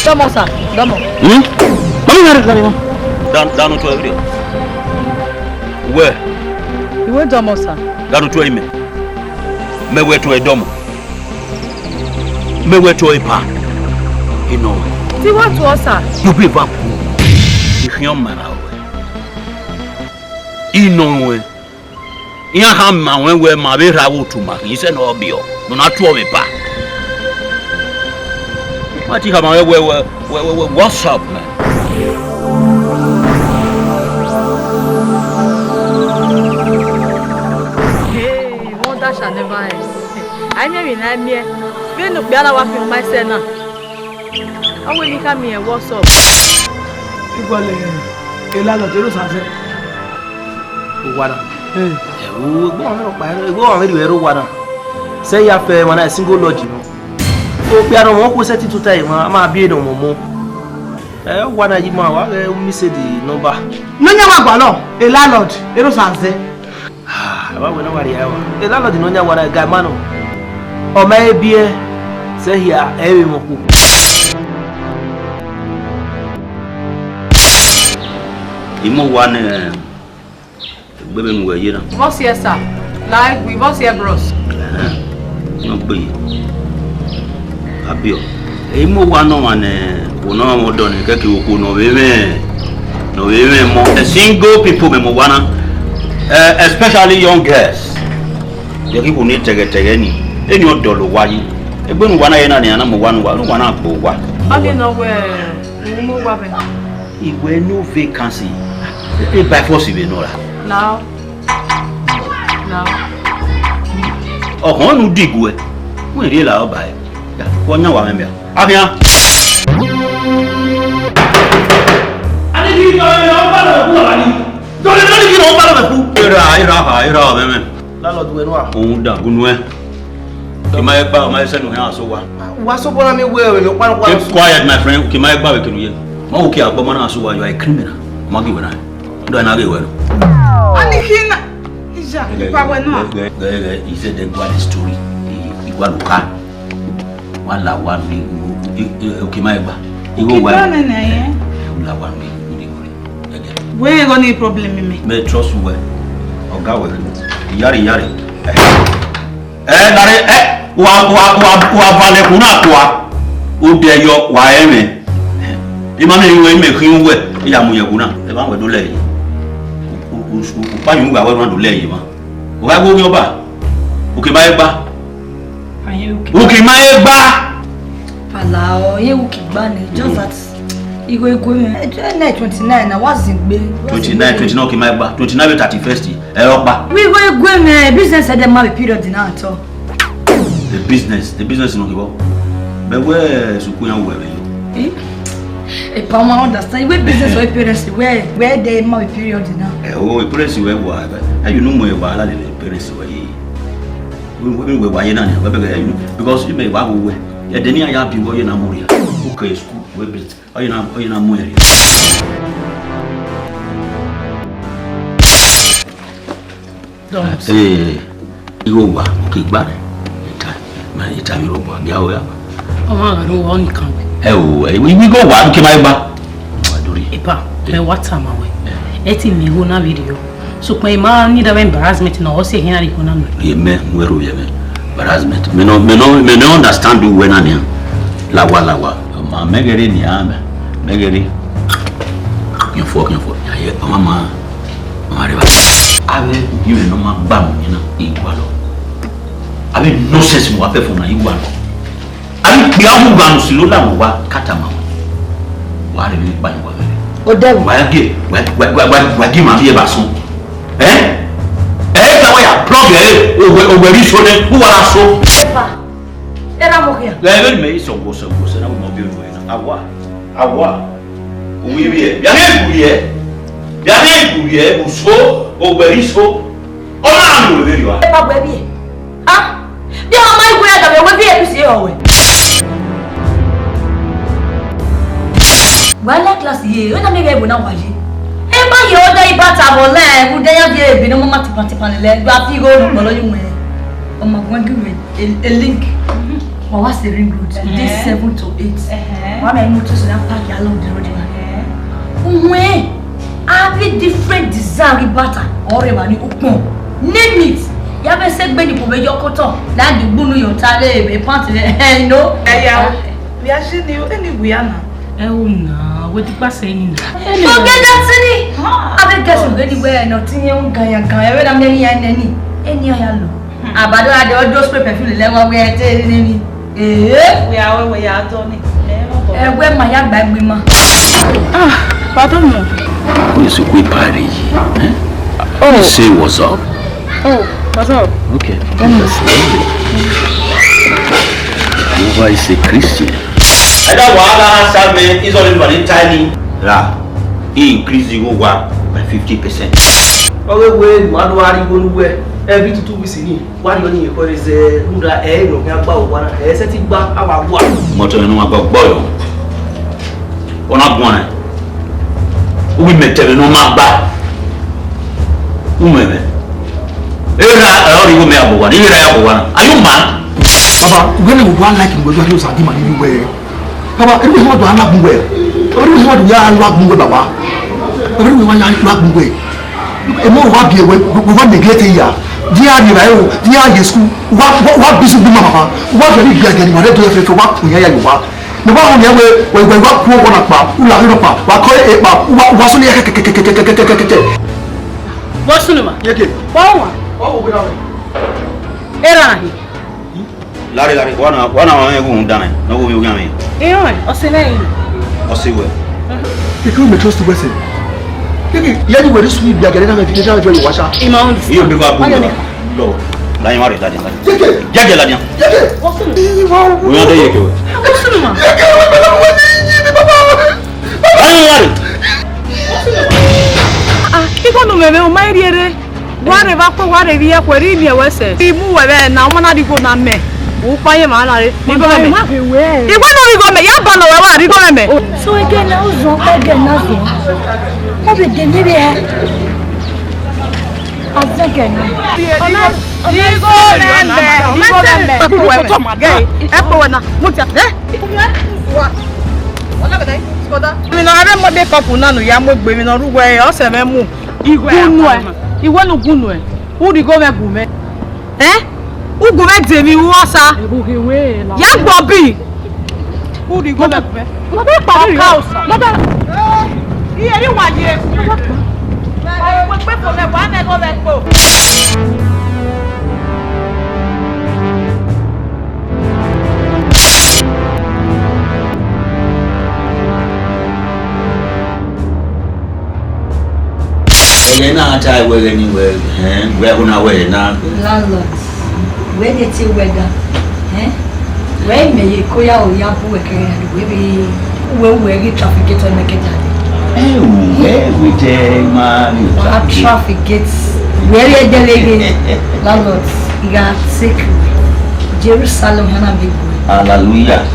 Domo sir, domo. Down to every. Where? You went domo sir. Down to him. Me where to a domo. Me where to a pa. You know. See what was sir? You be back. If you're man away. You know when. You have man when we're my way to my. He said no be. Do not throw me back. What you have my what's up, man? Hey, one dash and never ends. I never in here. We look the other one from my center. How will you come here? What's up? Igual el ano te lo sabe. Guarda. Go on very guarda. Say ya fe mana single lodge no. O piano mo ko set to time ma bi no mo. Guarda yi ma wa mi se di number. No nya wa gba no, a landlord, e lo sabe. Wa we no wari ya wa. E landlord no nya wa na guy man. O ma e bie say here e we mo ku. Imo one baby we here. What's here sir? Like we was here bros. No be. Abio. Imo one no one no mo don ke ki oku no we mo single people me mo wana especially young girls. They people need tege ni. Eni odolo wayi. Egbe nu wana ye na ni na mo wana agbo wa. I know where mo wa be. Iwe no vacancy. By force we know that. Now. Oh, no digu e. We really la oba e. Ya, wonya wa memia. Afia. Ani di no ba lo ku ani. Do le no di no ba lo ku. Ira meme. La lo duwe no a. Ohun da gunu e. Ki ma e gba o ma se no yan so wa. Wa so bona mi we pa. Keep quiet my friend. Ki ma e gba we kinu ye. Ma o ki agbo ma na so wa, you are a criminal. Ma gi we na. Do na ge we no. Ani kina. Ija, pa we no. He said they got the story. Igualuka. Wala wa mi okay my gba. Igo wa. Ki na ye. Wala wa mi ni go. We go ni problem me. Me trust we. Oga we. Yari. Dare wa vale kuna kwa. O de yo wa eme. Imame iwe me kin we. Ya mu ye kuna. E ba we do le yi. Pa yu gba we ran do le yi ma. O ga go yoba. Okay my gba. Uki maeba. Palao, ye uki bani, just that. Igo 29 na what's in be? 29 uki maeba. 29 31st. Eropa. We go me business at the married period na at all. The business no go. But where sukunya we be? E pa ma understand we business we parents where they married period na. Oh, parents we wa. You know mo e ba la the parents we. We buy na because you may buy we ya denia ya bi wo na moria okay school we build na mo area don't iwo wa okay gba ita mi ro bo ya o ya O ma ro won kan. We go wa ki mai gba adori Epa, me what am we? Eti mi ho na video. So kwa ma ni da embarrassment na o se hin ari ko na no. Ye me nwero ye me embarrassment me no understand you when ania lawa ma megere ni ame megere you for ya ye mama re ba ave you no ma ba mo ni na igualo ave no sense mo ape fun na igualo ave bi abu ba no silo la mo wa kata ma wa re bi ba ni wa be O dewo. wa ge ma bi e ba so plug ogweri so ne who wala so Epa. Era mo here. la even me so go na mo bi do na awa owi bi ya ne guye so ogweri so ona no we wa Epa gbe bi. Ah. Bi o ma igwe da we bi e si o we. Wala class ye, o na me ge bu na waje. Eba ye o da ibata bo le, bu de ya bi e bi no mama tipan le, gba fi go ru polo yu me. O ma gwan giwe a link. What was the ring road? This 7 to 8. One I noticed that park along the road. When every different design pattern or money open. Name it. You have said when you put your cotton, that you bunu your tale, a part of it, no? We are seeing you anywhere now. Oh no, what you pass saying? Forget that, Sunny. I guess you're anywhere, nothing young guy, and I'm any yellow. Abado had the audio spray perfume level we are telling me. We are where we are done it. Where my young bag women. Pardon me. Who is a quick party? Oh, say what's up. Oh, what's up? Okay. That's lovely. Who is a Christian? I don't want to answer me. It's only for tiny. He increased the over by 50%. Okay, wait, what do I go where? Every 2 weeks in what you need is who the air no about one setting back our one. Motor no about boy. On up one. We met no map back. Women. Are you mad? Papa, when you want like him, go to use a demon anywhere. Papa, everyone want to unlock where? Everyone want to unlock where, Papa. Everyone want to unlock where. A more happy we want to get here. Dear, dear, school. What business, Papa? What are you getting? What do you have to work here? You are. The one here where we work for 1 o'clock. Who are you? What call it? What's on the What's the name? Oh, we are. Era. Larry, one hour, done. No, we will get me. Or say, I'll see where. You can't trust the Western. You were this week, you are getting a video of your washer. You be back. No, Lion Mari, Ladian. Jagger, what's the name? we are there. What's the name? Iko no meme o mai riere. Ware ba ko ware ri akwa ri ni ewese. Imu webe na wona di go na me. Wo paye ma na re. Ni go me. Igwe no ri go me. Ya ba no we wa ri go me. So again now zo again now zo. How be the maybe again. Digo lembe. Ko ma gay. E po na. Mutia. Wala be dai. Mi no are mo de couple na no ya mo gbe mi no rugo e o se me mu. Igwe no gunu e. Who di go me gu me? Ugu me de mi wo sa. Ya gbo bi. Who di go me gu me? Mo be pa ri. Mo be. Iye ri wa je. Mo pe fo me wa me go me po. Na tai we anywhere where una we na landlord where they say weather where me ko ya o ya bu we kere we get traffic gate on make it we take man traffic gates where you delegate landlord you got sick Jerusalem hana big hallelujah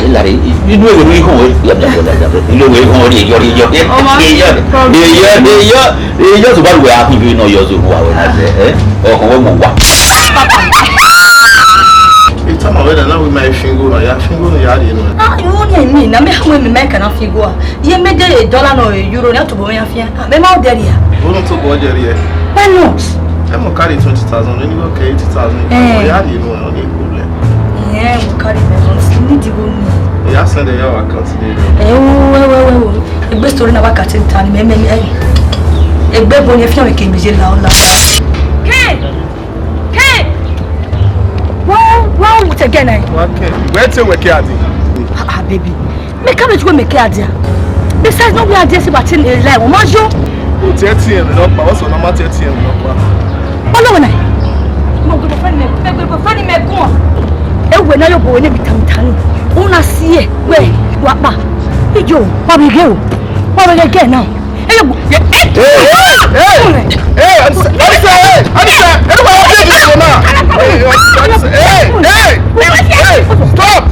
Lari ini dua ini kau ini kau dia sebab gue aku no yo semua oh kau mau buat itu mah beda lah we mai fingo no ya di no you ni na me hawe me make na figo ye me de dollar no euro na to bo me afia me ma o there ya who to go there ya why not I'm carry 20,000 when you go carry 80,000 ya di no no problem yeah we carry me need to go ya send your account today egbe story na wakati ntani me egbe bo ni fi o ke mi je la ola wow what again okay where to work at baby me come to go make adi besides no we are there about in like o majo o 30 em no pa o so na ma 30 em no pa olo na mo go friend me go friend me go ewe na yo bo ne bitamtani una sie we wa pa ijo pa bi ge o pa bi ge now hey stop